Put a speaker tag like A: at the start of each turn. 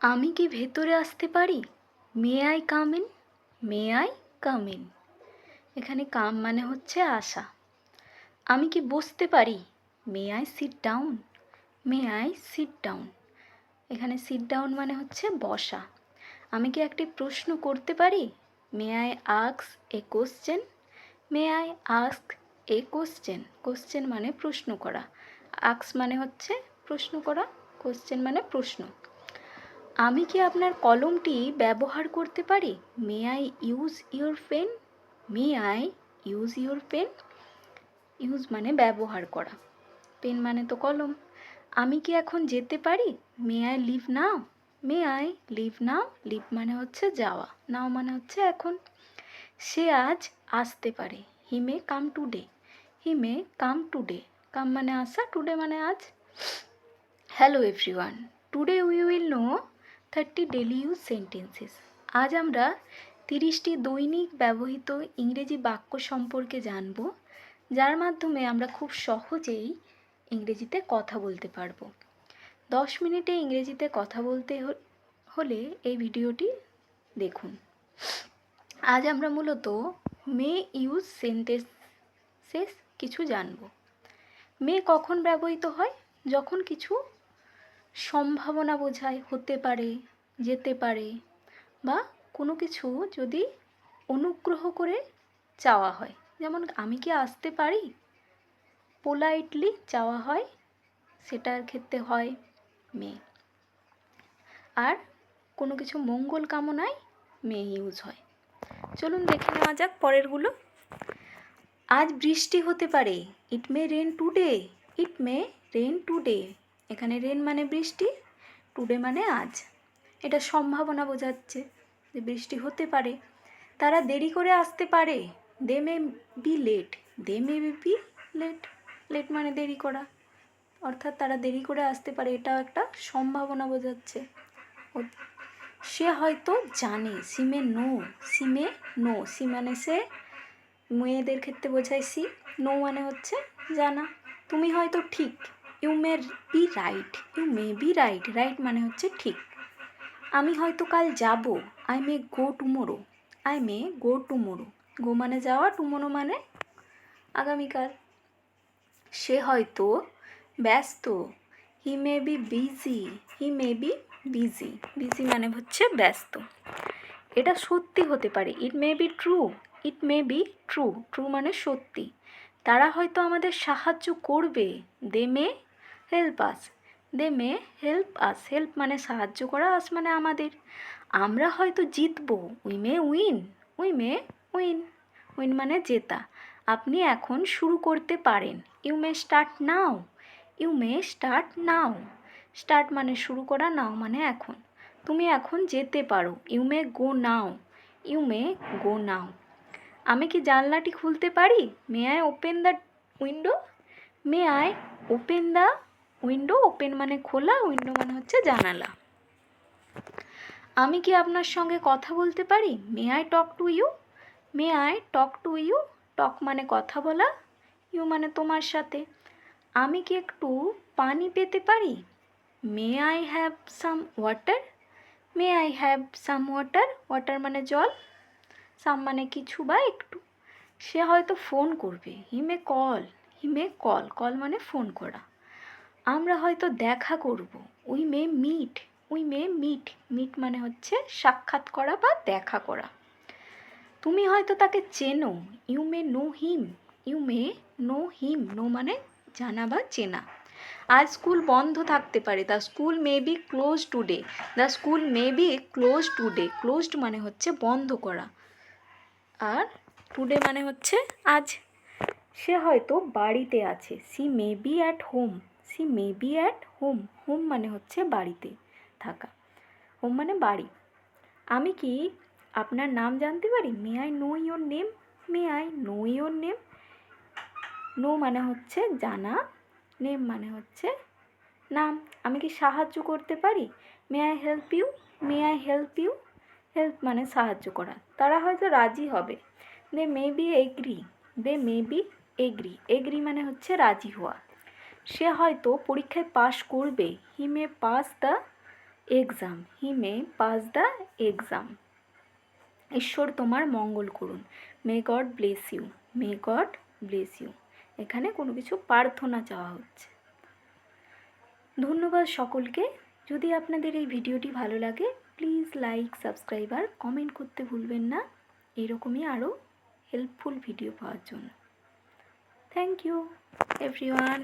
A: আমি কি ভেতরে আসতে পারি? May I come in? May I come in? এখানে কাম মানে হচ্ছে আসা। আমি কি বসতে পারি? May I sit down? May I sit down? এখানে সিট ডাউন মানে হচ্ছে বসা। আমি কি একটি প্রশ্ন করতে পারি? May I ask a question? May I ask a question? Question মানে প্রশ্ন করা, আস্ক মানে হচ্ছে প্রশ্ন করা, কোশ্চেন মানে প্রশ্ন। আমি কি আপনার কলমটি ব্যবহার করতে পারি? May I use your pen? May I use your pen? Use মানে ব্যবহার করা, পেন মানে তো কলম। আমি কি এখন যেতে পারি? May I leave now? May I leave now? Leave মানে হচ্ছে যাওয়া, নাও মানে হচ্ছে এখন। সে আজ আসতে পারে। হি মে কাম টুডে? হি মে কাম টুডে? কাম মানে আসা, টুডে মানে আজ। Hello everyone, today we will know 30 daily use sentences. আজ আমরা 30টি দৈনিক ব্যবহৃত ইংরেজি বাক্য সম্পর্কে জানব, যার মাধ্যমে আমরা খুব সহজেই ইংরেজিতে কথা বলতে পারবো। 10 মিনিটে ইংরেজিতে কথা বলতে হলে এই ভিডিওটি দেখুন। আজ আমরা মূলত মে ইউজ সেন্টেন্সেস কিছু জানব। মে কখন ব্যবহৃত হয়? যখন কিছু সম্ভাবনা বোঝায়, হতে পারে, যেতে পারে, বা কোনো কিছু যদি অনুগ্রহ করে চাওয়া হয়। যেমন আমি কি আসতে পারি? পোলাইটলি চাওয়া হয়, সেটার ক্ষেত্রে হয় মে। আর কোনো কিছু মঙ্গল কামনায় মে ইউজ হয়। চলুন দেখে নেওয়া যাক পরেরগুলো। আজ বৃষ্টি হতে পারে। It May rain today? It May rain today? এখানে রেন মানে বৃষ্টি, টুডে মানে আজ। এটা সম্ভাবনা বোঝাচ্ছে যে বৃষ্টি হতে পারে। তারা দেরি করে আসতে পারে। They may be late? They may be late? Late মানে দেরি করা, অর্থাৎ তারা দেরি করে আসতে পারে, এটাও একটা সম্ভাবনা বোঝাচ্ছে। সে হয়তো জানে। She may know? She may know? She মানে সে, মেয়েদের ক্ষেত্রে বোঝায় সি। নো মানে হচ্ছে জানা। তুমি হয়তো ঠিক। You may be right? You may be right? Right মানে হচ্ছে ঠিক। আমি হয়তো কাল যাব। I may go tomorrow? I may go tomorrow? Go মানে যাওয়া, টুমোরো মানে আগামীকাল। সে হয়তো ব্যস্ত। He may be busy? He may be busy? Busy মানে হচ্ছে ব্যস্ত। এটা সত্যি হতে পারে। It may be true? It may be true? True মানে সত্যি। তারা হয়তো আমাদের সাহায্য করবে। দে may help us? They may help us? Help মানে সাহায্য করা, আস মানে আমাদের। আমরা হয়তো জিতবো। We may win? We may win? Win মানে জেতা। আপনি এখন শুরু করতে পারেন। You may start now? You may start now? Start মানে শুরু করা, নাও মানে এখন। তুমি এখন যেতে পারো। You may go now? You may go now? আমি কি জানলাটি খুলতে পারি? May I open the window? May I open the window? Open মানে খোলা, উইন্ডো মানে হচ্ছে জানালা। আমি কি আপনার সঙ্গে কথা বলতে পারি? May I talk to you? May I talk to you? Talk মানে কথা বলা, ইউ মানে তোমার সাথে। আমি কি একটু পানি পেতে পারি? May I have some water? May I have some water? Water মানে জল, সাম মানে কিছু বা একটু। সে হয়তো ফোন করবে। He may call? He may call? Call মানে ফোন করা। আমরা হয়তো দেখা করব। We may meet? We may meet? Meet মানে হচ্ছে সাক্ষাৎ করা বা দেখা করা। তুমি হয়তো তাকে চেনো। You may know him? You may know him? Know মানে জানা বা চেনা। আজ স্কুল বন্ধ থাকতে পারে। The school may be close today? The school may be close today? Closed মানে হচ্ছে বন্ধ করা, আর টুডে মানে হচ্ছে আজ। সে হয়তো বাড়িতে আছে। C may be at home? C may be at home? Home মানে হচ্ছে বাড়িতে থাকা, হোম মানে বাড়ি। আমি কি আপনার নাম জানতে পারি? May I know your name? May I know your name? Know মানে হচ্ছে জানা, নেম মানে হচ্ছে নাম। আমি কি সাহায্য করতে পারি? May I help you? May I help you? Help মানে সাহায্য করা। তারা হয়তো রাজি হবে। They may be agree? They may be agree? Agree মানে হচ্ছে রাজি হওয়া। সে হয়তো পরীক্ষায় পাশ করবে। He may pass the exam, he may pass the exam. ঈশ্বর তোমার মঙ্গল করুন, may God bless you, may God bless you. এখানে কোনো কিছু প্রার্থনা চাওয়া হচ্ছে। ধন্যবাদ সকলকে। যদি আপনাদের এই ভিডিওটি ভালো লাগে প্লিজ লাইক, সাবস্ক্রাইব আর কমেন্ট করতে ভুলবেন না এরকমই আরও হেল্পফুল ভিডিও পাওয়ার জন্য। Thank you everyone.